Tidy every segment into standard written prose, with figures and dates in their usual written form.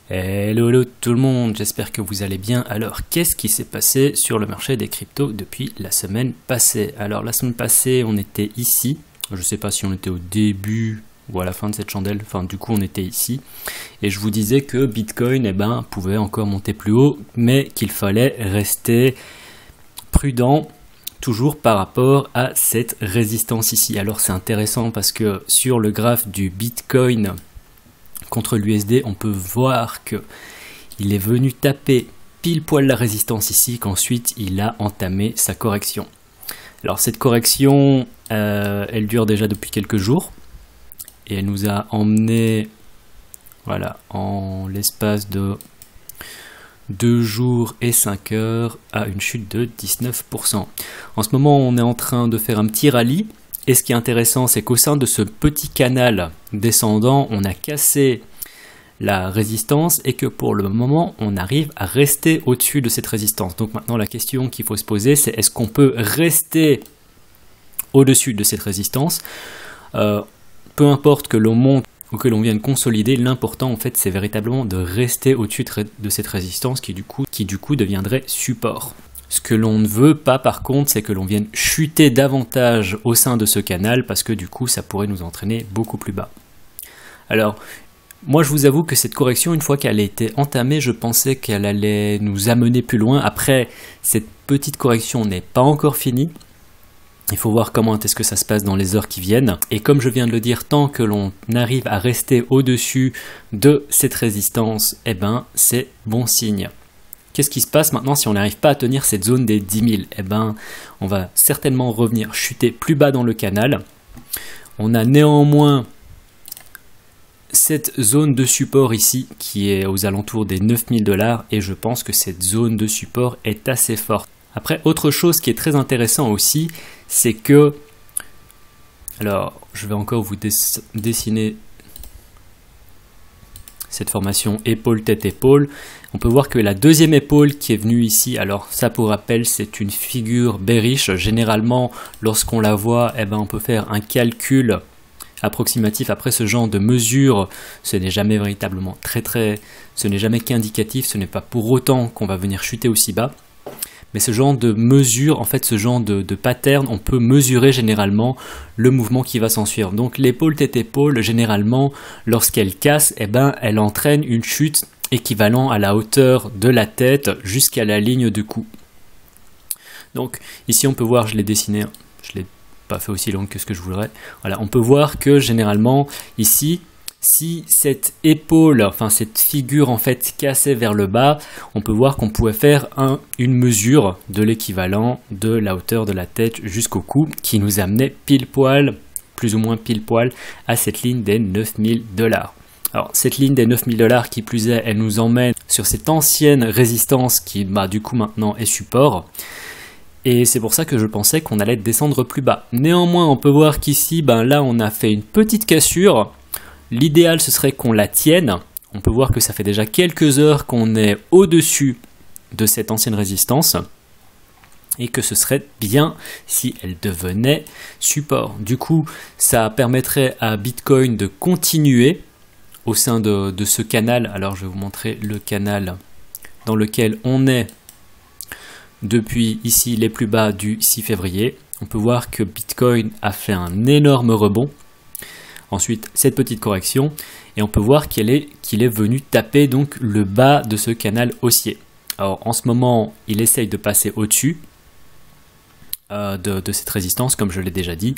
Hello tout le monde, j'espère que vous allez bien. Alors, qu'est-ce qui s'est passé sur le marché des cryptos depuis la semaine passée? Alors, la semaine passée, on était ici. Je ne sais pas si on était au début ou à la fin de cette chandelle. Enfin, du coup, on était ici. Et je vous disais que Bitcoin, pouvait encore monter plus haut, mais qu'il fallait rester prudent, toujours par rapport à cette résistance ici. Alors, c'est intéressant parce que sur le graphe du Bitcoin contre l'USD, on peut voir que il est venu taper pile poil la résistance ici, qu'ensuite il a entamé sa correction. Alors cette correction, elle dure déjà depuis quelques jours et elle nous a emmené, voilà, en l'espace de 2 jours et 5 heures à une chute de 19%. En ce moment, on est en train de faire un petit rallye. Et ce qui est intéressant, c'est qu'au sein de ce petit canal descendant, on a cassé la résistance et que pour le moment, on arrive à rester au-dessus de cette résistance. Donc maintenant, la question qu'il faut se poser, c'est est-ce qu'on peut rester au-dessus de cette résistance? Peu importe que l'on monte ou que l'on vienne consolider, l'important en fait, c'est véritablement de rester au-dessus de cette résistance qui du coup deviendrait support. Ce que l'on ne veut pas par contre, c'est que l'on vienne chuter davantage au sein de ce canal parce que du coup ça pourrait nous entraîner beaucoup plus bas. Alors moi je vous avoue que cette correction, une fois qu'elle a été entamée, je pensais qu'elle allait nous amener plus loin. Après, cette petite correction n'est pas encore finie. Il faut voir comment est-ce que ça se passe dans les heures qui viennent. Et comme je viens de le dire, tant que l'on arrive à rester au-dessus de cette résistance, c'est bon signe. Qu'est-ce qui se passe maintenant si on n'arrive pas à tenir cette zone des 10 000? On va certainement revenir chuter plus bas dans le canal. On a néanmoins cette zone de support ici qui est aux alentours des 9 000 $ et je pense que cette zone de support est assez forte. Après, autre chose qui est très intéressant aussi, c'est que... Alors, je vais encore vous dessiner cette formation épaule, tête, épaule. On peut voir que la deuxième épaule qui est venue ici, alors ça pour rappel, c'est une figure bearish. Généralement, lorsqu'on la voit, on peut faire un calcul approximatif. Après ce genre de mesure, ce n'est jamais véritablement ce n'est jamais qu'indicatif, ce n'est pas pour autant qu'on va venir chuter aussi bas. Mais ce genre de mesure, en fait ce genre de pattern, on peut mesurer généralement le mouvement qui va s'en suivre. Donc l'épaule tête-épaule, généralement, lorsqu'elle casse, elle entraîne une chute équivalent à la hauteur de la tête jusqu'à la ligne de cou. Donc ici on peut voir, je l'ai dessiné, je ne l'ai pas fait aussi long que ce que je voudrais. Voilà, on peut voir que généralement ici, si cette épaule, enfin cette figure en fait cassait vers le bas, on peut voir qu'on pouvait faire une mesure de l'équivalent de la hauteur de la tête jusqu'au cou qui nous amenait pile poil, plus ou moins pile poil, à cette ligne des 9 000 $. Alors cette ligne des 9 000 $ qui plus est, elle nous emmène sur cette ancienne résistance qui du coup maintenant est support. Et c'est pour ça que je pensais qu'on allait descendre plus bas. Néanmoins, on peut voir qu'ici, là on a fait une petite cassure. L'idéal, ce serait qu'on la tienne. On peut voir que ça fait déjà quelques heures qu'on est au-dessus de cette ancienne résistance et que ce serait bien si elle devenait support. Du coup, ça permettrait à Bitcoin de continuer au sein de ce canal. Alors, je vais vous montrer le canal dans lequel on est depuis ici les plus bas du 6 février. On peut voir que Bitcoin a fait un énorme rebond. Ensuite, cette petite correction, et on peut voir qu'il est venu taper donc le bas de ce canal haussier. Alors en ce moment, il essaye de passer au-dessus de cette résistance, comme je l'ai déjà dit,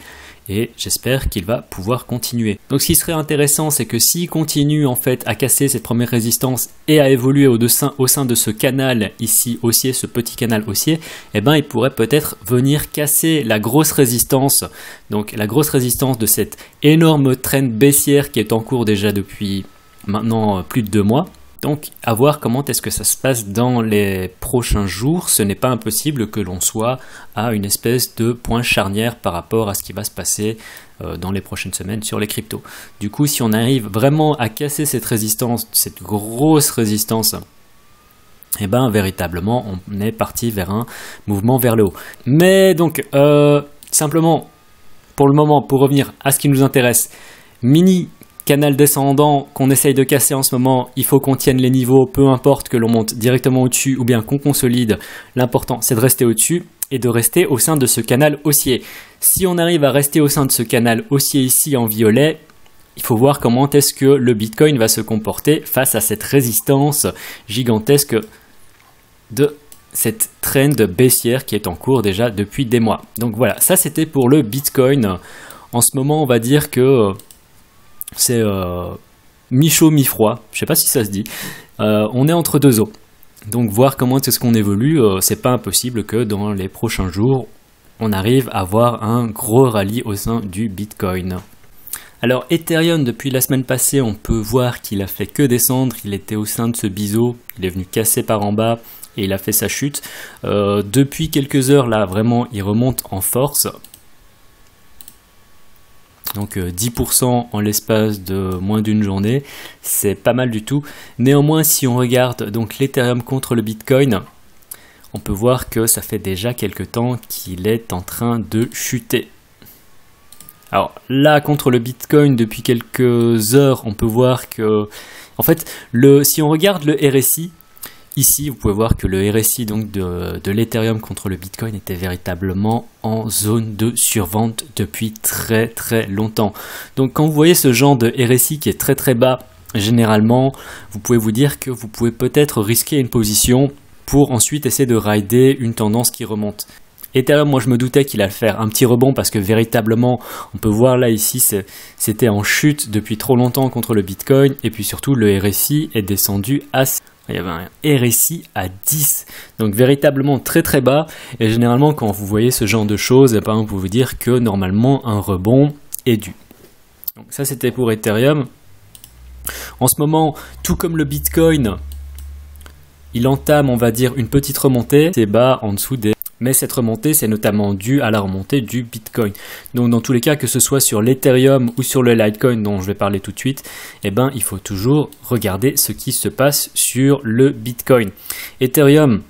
et j'espère qu'il va pouvoir continuer. Donc ce qui serait intéressant, c'est que s'il continue en fait à casser cette première résistance et à évoluer au sein de ce canal ici haussier, ce petit canal haussier, il pourrait peut-être venir casser la grosse résistance, donc la grosse résistance de cette énorme trend baissière qui est en cours déjà depuis maintenant plus de 2 mois. Donc, à voir comment est-ce que ça se passe dans les prochains jours. Ce n'est pas impossible que l'on soit à une espèce de point charnière par rapport à ce qui va se passer dans les prochaines semaines sur les cryptos. Du coup, si on arrive vraiment à casser cette résistance, cette grosse résistance, véritablement, on est parti vers un mouvement vers le haut. Mais donc, simplement, pour le moment, pour revenir à ce qui nous intéresse, mini canal descendant qu'on essaye de casser en ce moment, il faut qu'on tienne les niveaux, peu importe que l'on monte directement au-dessus ou bien qu'on consolide, l'important c'est de rester au-dessus et de rester au sein de ce canal haussier. Si on arrive à rester au sein de ce canal haussier ici en violet, il faut voir comment est-ce que le Bitcoin va se comporter face à cette résistance gigantesque de cette trend baissière qui est en cours déjà depuis des mois. Donc voilà, ça c'était pour le Bitcoin. En ce moment, on va dire que c'est mi-chaud, mi-froid. Je sais pas si ça se dit. On est entre deux eaux. Donc voir comment est-ce qu'on évolue, c'est pas impossible que dans les prochains jours, on arrive à avoir un gros rallye au sein du Bitcoin. Alors Ethereum, depuis la semaine passée, on peut voir qu'il a fait que descendre. Il était au sein de ce biseau, il est venu casser par en bas et il a fait sa chute. Depuis quelques heures, là, vraiment, il remonte en force. Donc 10% en l'espace de moins d'une journée, c'est pas mal du tout. Néanmoins, si on regarde donc l'Ethereum contre le Bitcoin, on peut voir que ça fait déjà quelques temps qu'il est en train de chuter. Alors là, contre le Bitcoin, depuis quelques heures, on peut voir que, en fait, si on regarde le RSI, ici, vous pouvez voir que le RSI donc de l'Ethereum contre le Bitcoin était véritablement en zone de survente depuis très très longtemps. Donc quand vous voyez ce genre de RSI qui est très très bas, généralement, vous pouvez vous dire que vous pouvez peut-être risquer une position pour ensuite essayer de rider une tendance qui remonte. Ethereum, moi je me doutais qu'il allait faire un petit rebond parce que véritablement, on peut voir là ici, c'était en chute depuis trop longtemps contre le Bitcoin et puis surtout le RSI est descendu assez. Il y avait un RSI à 10, donc véritablement très très bas. Et généralement, quand vous voyez ce genre de choses, eh ben, on peut vous dire que normalement un rebond est dû. Donc ça, c'était pour Ethereum. En ce moment, tout comme le Bitcoin, il entame, on va dire, une petite remontée. C'est bas en dessous des... Mais cette remontée, c'est notamment dû à la remontée du Bitcoin. Donc dans tous les cas, que ce soit sur l'Ethereum ou sur le Litecoin dont je vais parler tout de suite, eh ben, il faut toujours regarder ce qui se passe sur le Bitcoin. Ethereum,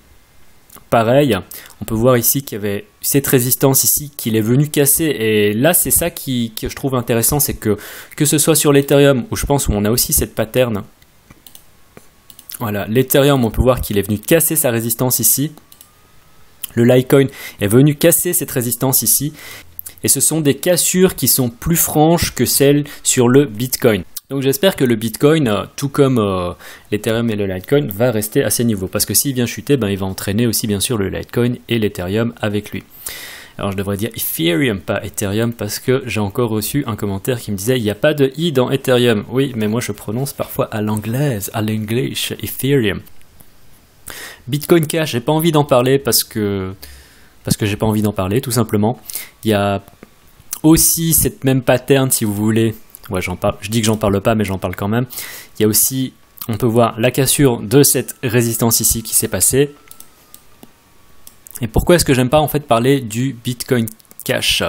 pareil, on peut voir ici qu'il y avait cette résistance ici qu'il est venu casser. Et là, c'est ça que je trouve intéressant, c'est que ce soit sur l'Ethereum, où je pense où on a aussi cette pattern. Voilà, l'Ethereum, on peut voir qu'il est venu casser sa résistance ici. Le Litecoin est venu casser cette résistance ici. Et ce sont des cassures qui sont plus franches que celles sur le Bitcoin. Donc j'espère que le Bitcoin, tout comme l'Ethereum et le Litecoin, va rester à ces niveaux. Parce que s'il vient chuter, ben, il va entraîner aussi bien sûr le Litecoin et l'Ethereum avec lui. Alors je devrais dire Ethereum, pas Ethereum, parce que j'ai encore reçu un commentaire qui me disait « Il n'y a pas de i dans Ethereum ». Oui, mais moi je prononce parfois à l'anglaise, à l'English, Ethereum. Bitcoin Cash, j'ai pas envie d'en parler parce que j'ai pas envie d'en parler, tout simplement. Il y a aussi cette même pattern, si vous voulez. Ouais, j'en parle. Je dis que j'en parle pas, mais j'en parle quand même. Il y a aussi, on peut voir la cassure de cette résistance ici qui s'est passée. Et pourquoi est-ce que j'aime pas en fait parler du Bitcoin Cash?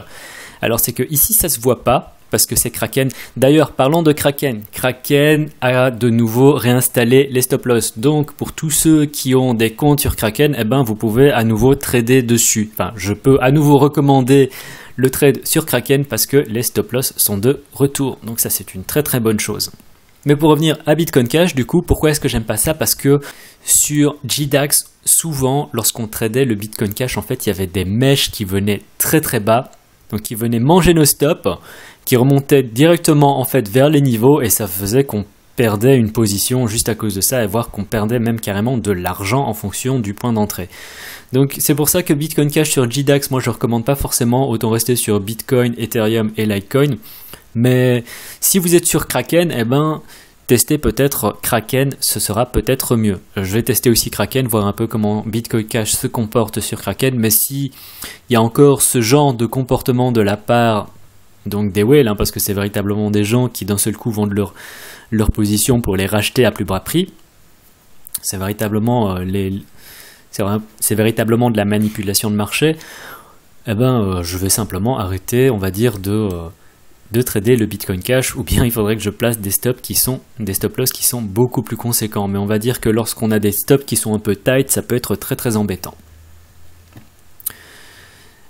Alors c'est que ici ça se voit pas. Parce que c'est Kraken. D'ailleurs, parlons de Kraken. Kraken a de nouveau réinstallé les stop loss. Donc, pour tous ceux qui ont des comptes sur Kraken, eh ben, vous pouvez à nouveau trader dessus. Enfin, je peux à nouveau recommander le trade sur Kraken parce que les stop loss sont de retour. Donc ça, c'est une très très bonne chose. Mais pour revenir à Bitcoin Cash, du coup, pourquoi est-ce que j'aime pas ça? Parce que sur GDAX, souvent, lorsqu'on tradait le Bitcoin Cash, en fait, il y avait des mèches qui venaient très très bas. Donc, qui venaient manger nos stops, qui remontaient directement en fait vers les niveaux et ça faisait qu'on perdait une position juste à cause de ça et voire qu'on perdait même carrément de l'argent en fonction du point d'entrée. Donc c'est pour ça que Bitcoin Cash sur GDAX, moi je recommande pas forcément, autant rester sur Bitcoin, Ethereum et Litecoin. Mais si vous êtes sur Kraken, eh ben testez peut-être Kraken, ce sera peut-être mieux. Je vais tester aussi Kraken, voir un peu comment Bitcoin Cash se comporte sur Kraken, mais si il y a encore ce genre de comportement de la part donc des whales, parce que c'est véritablement des gens qui d'un seul coup vendent leur position pour les racheter à plus bas prix, c'est véritablement c'est véritablement de la manipulation de marché, eh ben je vais simplement arrêter, on va dire, de trader le Bitcoin Cash, ou bien il faudrait que je place des stop loss qui sont beaucoup plus conséquents. Mais on va dire que lorsqu'on a des stops qui sont un peu tight, ça peut être très très embêtant.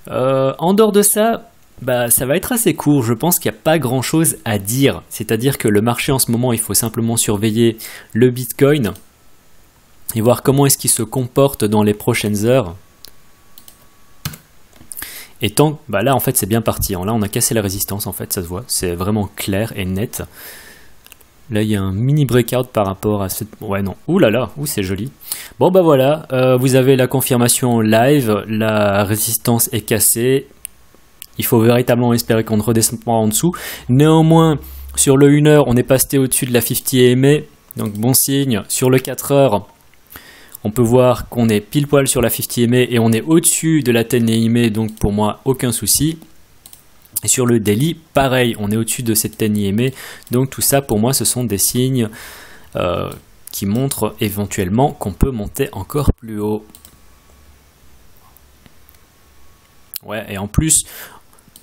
En dehors de ça, Bah, ça va être assez court, je pense qu'il n'y a pas grand chose à dire. C'est-à-dire que le marché en ce moment, il faut simplement surveiller le Bitcoin et voir comment est-ce qu'il se comporte dans les prochaines heures. Et tant, bah là en fait c'est bien parti, là on a cassé la résistance en fait, ça se voit, c'est vraiment clair et net. Là il y a un mini breakout par rapport à cette... Ouais non, ouh là là, ouh c'est joli. Bon bah voilà, vous avez la confirmation live, la résistance est cassée. Il faut véritablement espérer qu'on ne redescende pas en dessous. Néanmoins, sur le 1 heure, on est passé au-dessus de la 50 EMA, donc bon signe. Sur le 4 heures, on peut voir qu'on est pile poil sur la 50 EMA et on est au-dessus de la 10 EMA, donc pour moi, aucun souci. Et sur le daily, pareil, on est au-dessus de cette 10 EMA, donc tout ça, pour moi, ce sont des signes qui montrent éventuellement qu'on peut monter encore plus haut. Ouais, et en plus...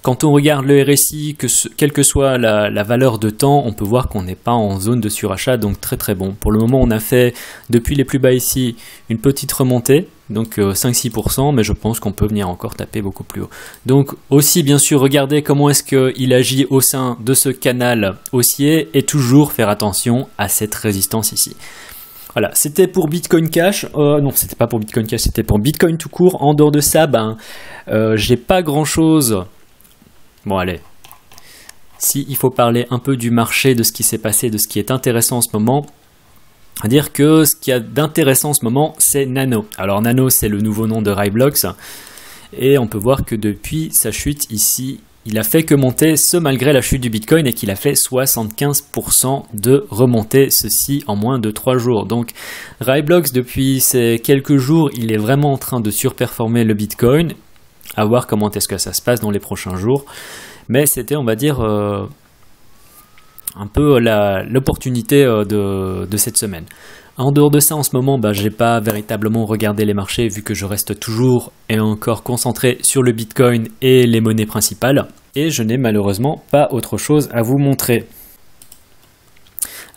Quand on regarde le RSI, quelle que soit la valeur de temps, on peut voir qu'on n'est pas en zone de surachat, donc très très bon. Pour le moment, on a fait, depuis les plus bas ici, une petite remontée, donc 5-6%, mais je pense qu'on peut venir encore taper beaucoup plus haut. Donc aussi, bien sûr, regardez comment est-ce qu'il agit au sein de ce canal haussier, et toujours faire attention à cette résistance ici. Voilà, c'était pour Bitcoin Cash. Non, c'était pas pour Bitcoin Cash, c'était pour Bitcoin tout court. En dehors de ça, j'ai pas grand-chose... Bon allez, si il faut parler un peu du marché, de ce qui s'est passé, de ce qui est intéressant en ce moment, à dire que ce qu'il y a d'intéressant en ce moment, c'est Nano. Alors Nano, c'est le nouveau nom de Ryblocks, et on peut voir que depuis sa chute ici, il a fait que monter, ce malgré la chute du Bitcoin, et qu'il a fait 75% de remontée, ceci en moins de 3 jours. Donc Ryblocks, depuis ces quelques jours, il est vraiment en train de surperformer le Bitcoin. À voir comment est-ce que ça se passe dans les prochains jours. Mais c'était, on va dire, un peu l'opportunité de cette semaine. En dehors de ça, en ce moment, j'ai pas véritablement regardé les marchés vu que je reste toujours et encore concentré sur le Bitcoin et les monnaies principales. Et je n'ai malheureusement pas autre chose à vous montrer.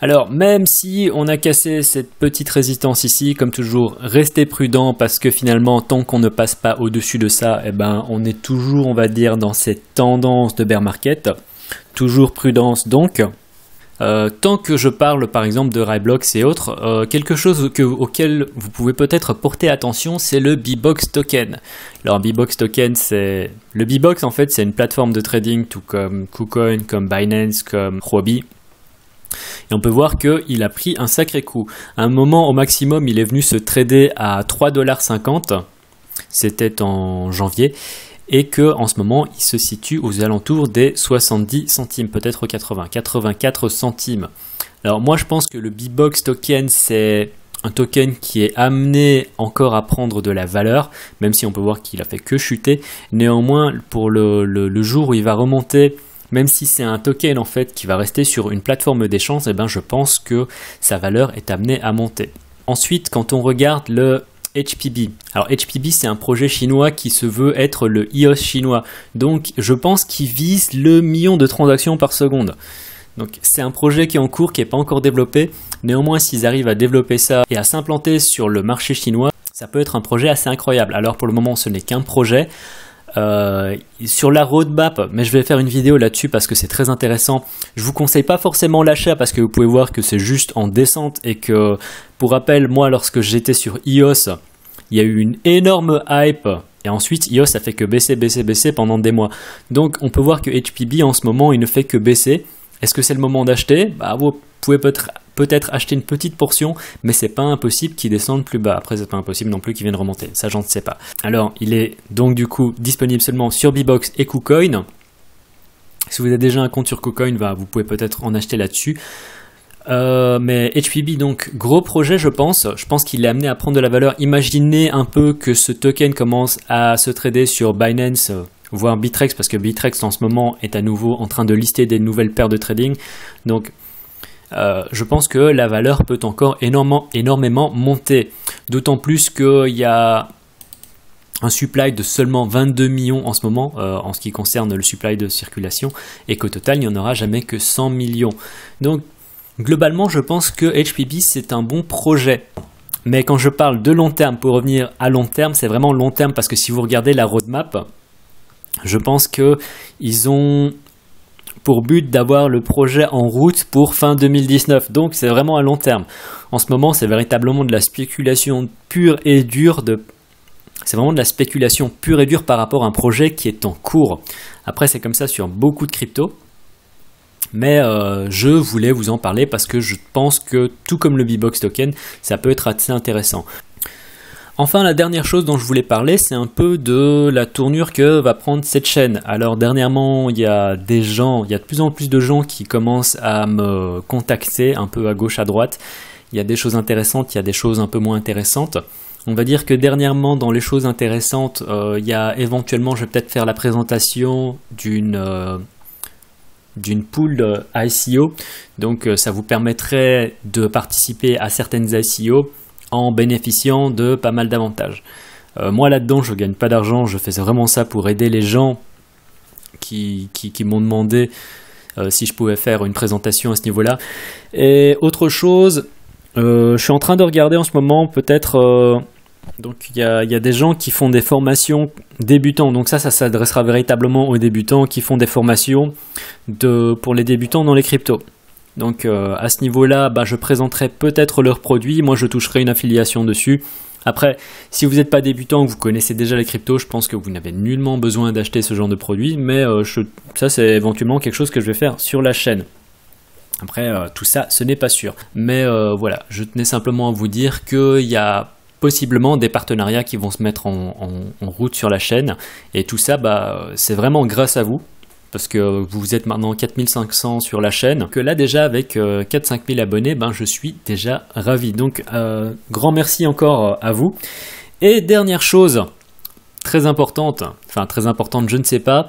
Alors, même si on a cassé cette petite résistance ici, comme toujours, restez prudent parce que finalement, tant qu'on ne passe pas au-dessus de ça, on est toujours, on va dire, dans cette tendance de bear market. Toujours prudence donc. Tant que je parle par exemple de Ryblocks et autres, quelque chose auquel vous pouvez peut-être porter attention, c'est le BBOX Token. Alors BBOX Token, c'est... Le BBOX en fait, c'est une plateforme de trading tout comme KuCoin, comme Binance, comme Huobi. Et on peut voir qu'il a pris un sacré coup. À un moment, au maximum, il est venu se trader à 3,50 $. C'était en janvier. Et qu'en ce moment, il se situe aux alentours des 70 centimes, peut-être 84 centimes. Alors moi, je pense que le BBOX Token, c'est un token qui est amené encore à prendre de la valeur, même si on peut voir qu'il a fait que chuter. Néanmoins, pour le jour où il va remonter... Même si c'est un token en fait qui va rester sur une plateforme d'échange, je pense que sa valeur est amenée à monter. Ensuite, quand on regarde le HPB. Alors HPB, c'est un projet chinois qui se veut être le EOS chinois. Donc je pense qu'il vise le million de transactions par seconde. Donc c'est un projet qui est en cours, qui n'est pas encore développé. Néanmoins, s'ils arrivent à développer ça et à s'implanter sur le marché chinois, ça peut être un projet assez incroyable. Alors pour le moment, ce n'est qu'un projet. Sur la roadmap, mais je vais faire une vidéo là-dessus parce que c'est très intéressant. Je vous conseille pas forcément l'achat parce que vous pouvez voir que c'est juste en descente et que, pour rappel, moi lorsque j'étais sur EOS, il y a eu une énorme hype et ensuite EOS a fait que baisser pendant des mois. Donc on peut voir que HPB en ce moment il ne fait que baisser. Est-ce que c'est le moment d'acheter? Vous pouvez peut-être acheter une petite portion, mais c'est pas impossible qu'ils descendent plus bas. Après, c'est pas impossible non plus qu'ils viennent remonter. Ça, j'en sais pas. Alors, il est donc du coup disponible seulement sur BBOX et KuCoin. Si vous avez déjà un compte sur KuCoin, vous pouvez peut-être en acheter là-dessus. Mais HPB, donc gros projet, je pense. Je pense qu'il est amené à prendre de la valeur. Imaginez un peu que ce token commence à se trader sur Binance, voire Bittrex, parce que Bittrex en ce moment est à nouveau en train de lister des nouvelles paires de trading. Donc je pense que la valeur peut encore énormément monter. D'autant plus qu'il y a un supply de seulement 22 millions en ce moment en ce qui concerne le supply de circulation et qu'au total il n'y en aura jamais que 100 millions. Donc globalement je pense que HPB c'est un bon projet. Mais quand je parle de long terme, pour revenir à long terme, c'est vraiment long terme parce que si vous regardez la roadmap, Je pense qu'ils ont pour but d'avoir le projet en route pour fin 2019. Donc c'est vraiment à long terme. En ce moment, c'est véritablement de la spéculation pure et dure. C'est vraiment de la spéculation pure et dure par rapport à un projet qui est en cours. Après, c'est comme ça sur beaucoup de cryptos. Mais je voulais vous en parler parce que je pense que tout comme le B-Box Token, ça peut être assez intéressant. Enfin, la dernière chose dont je voulais parler, c'est un peu de la tournure que va prendre cette chaîne. Alors dernièrement, il y a de plus en plus de gens qui commencent à me contacter un peu à gauche, à droite. Il y a des choses intéressantes, il y a des choses un peu moins intéressantes. On va dire que dernièrement, dans les choses intéressantes, il y a éventuellement, je vais peut-être faire la présentation d'une pool ICO. Donc ça vous permettrait de participer à certaines ICO en bénéficiant de pas mal d'avantages. Moi là-dedans, je ne gagne pas d'argent, je fais vraiment ça pour aider les gens qui m'ont demandé si je pouvais faire une présentation à ce niveau-là. Et autre chose, je suis en train de regarder en ce moment peut-être... donc il y a des gens qui font des formations débutants, donc ça s'adressera véritablement aux débutants qui font des formations pour les débutants dans les cryptos. Donc à ce niveau-là, je présenterai peut-être leurs produits, moi je toucherai une affiliation dessus. Après, si vous n'êtes pas débutant, que vous connaissez déjà les cryptos, je pense que vous n'avez nullement besoin d'acheter ce genre de produit, mais ça c'est éventuellement quelque chose que je vais faire sur la chaîne. Après, tout ça, ce n'est pas sûr. Mais voilà, je tenais simplement à vous dire qu'il y a possiblement des partenariats qui vont se mettre en route sur la chaîne. Et tout ça, c'est vraiment grâce à vous. Parce que vous êtes maintenant 4500 sur la chaîne. Que là déjà, avec 4-5 000 abonnés, je suis déjà ravi. Donc, grand merci encore à vous. Et dernière chose, très importante, je ne sais pas.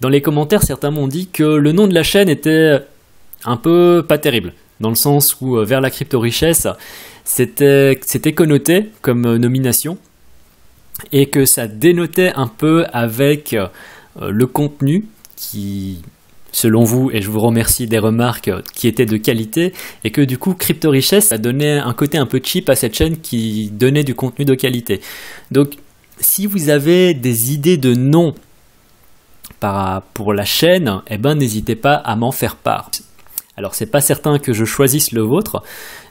Dans les commentaires, certains m'ont dit que le nom de la chaîne était un peu pas terrible. Dans le sens où vers la crypto-richesse, c'était connoté comme nomination et que ça dénotait un peu avec le contenu qui, selon vous, et je vous remercie des remarques qui étaient de qualité, et que du coup crypto-richesse, ça donnait un côté un peu cheap à cette chaîne qui donnait du contenu de qualité. Donc si vous avez des idées de noms pour la chaîne, n'hésitez pas à m'en faire part. Alors c'est pas certain que je choisisse le vôtre,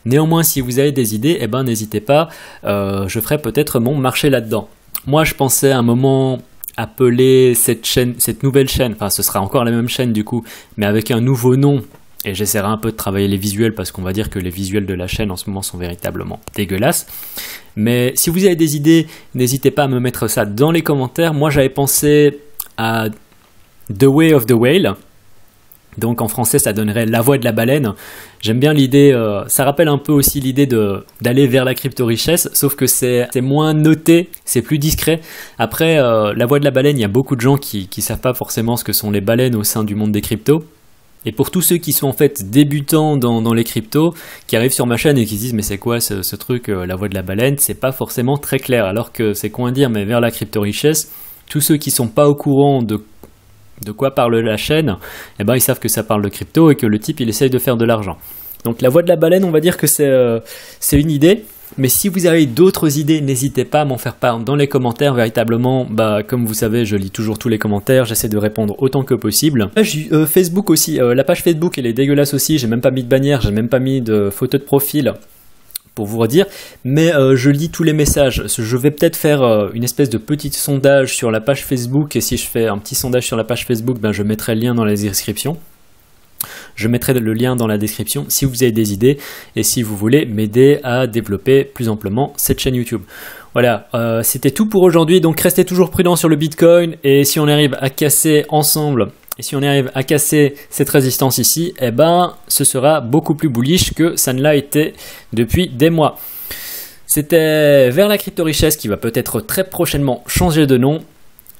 néanmoins si vous avez des idées, n'hésitez pas, je ferai peut-être mon marché là-dedans. Moi je pensais à un moment appeler cette nouvelle chaîne, ce sera encore la même chaîne du coup, mais avec un nouveau nom, et j'essaierai un peu de travailler les visuels parce qu'on va dire que les visuels de la chaîne en ce moment sont véritablement dégueulasses. Mais si vous avez des idées, n'hésitez pas à me mettre ça dans les commentaires. Moi j'avais pensé à The Way of the Whale. Donc en français ça donnerait la voie de la baleine. J'aime bien l'idée, ça rappelle un peu aussi l'idée d'aller vers la crypto-richesse, sauf que c'est moins noté, c'est plus discret. Après, la voie de la baleine, il y a beaucoup de gens qui savent pas forcément ce que sont les baleines au sein du monde des cryptos. Et pour tous ceux qui sont en fait débutants dans les cryptos, qui arrivent sur ma chaîne et qui se disent mais c'est quoi ce truc, la voie de la baleine, c'est pas forcément très clair. Alors que c'est con à dire, mais vers la crypto-richesse, tous ceux qui sont pas au courant de quoi parle la chaîne, ils savent que ça parle de crypto et que le type il essaye de faire de l'argent. Donc la voie de la baleine, on va dire que c'est une idée, mais si vous avez d'autres idées, n'hésitez pas à m'en faire part dans les commentaires. Véritablement, comme vous savez, je lis toujours tous les commentaires, j'essaie de répondre autant que possible. Facebook aussi, la page Facebook elle est dégueulasse aussi, j'ai même pas mis de bannière, j'ai même pas mis de photo de profil pour vous redire, mais je lis tous les messages. Je vais peut-être faire une espèce de petit sondage sur la page Facebook, et si je fais un petit sondage sur la page Facebook, je mettrai le lien dans la description. Je mettrai le lien dans la description si vous avez des idées et si vous voulez m'aider à développer plus amplement cette chaîne YouTube. Voilà, c'était tout pour aujourd'hui, donc restez toujours prudents sur le Bitcoin, et si on arrive à casser ensemble, et si on arrive à casser cette résistance ici, ce sera beaucoup plus bullish que ça ne l'a été depuis des mois. C'était Vers la crypto-richesse qui va peut-être très prochainement changer de nom.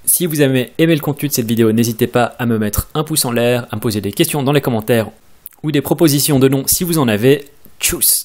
Si vous avez aimé le contenu de cette vidéo, n'hésitez pas à me mettre un pouce en l'air, à me poser des questions dans les commentaires ou des propositions de noms si vous en avez. Tchuss!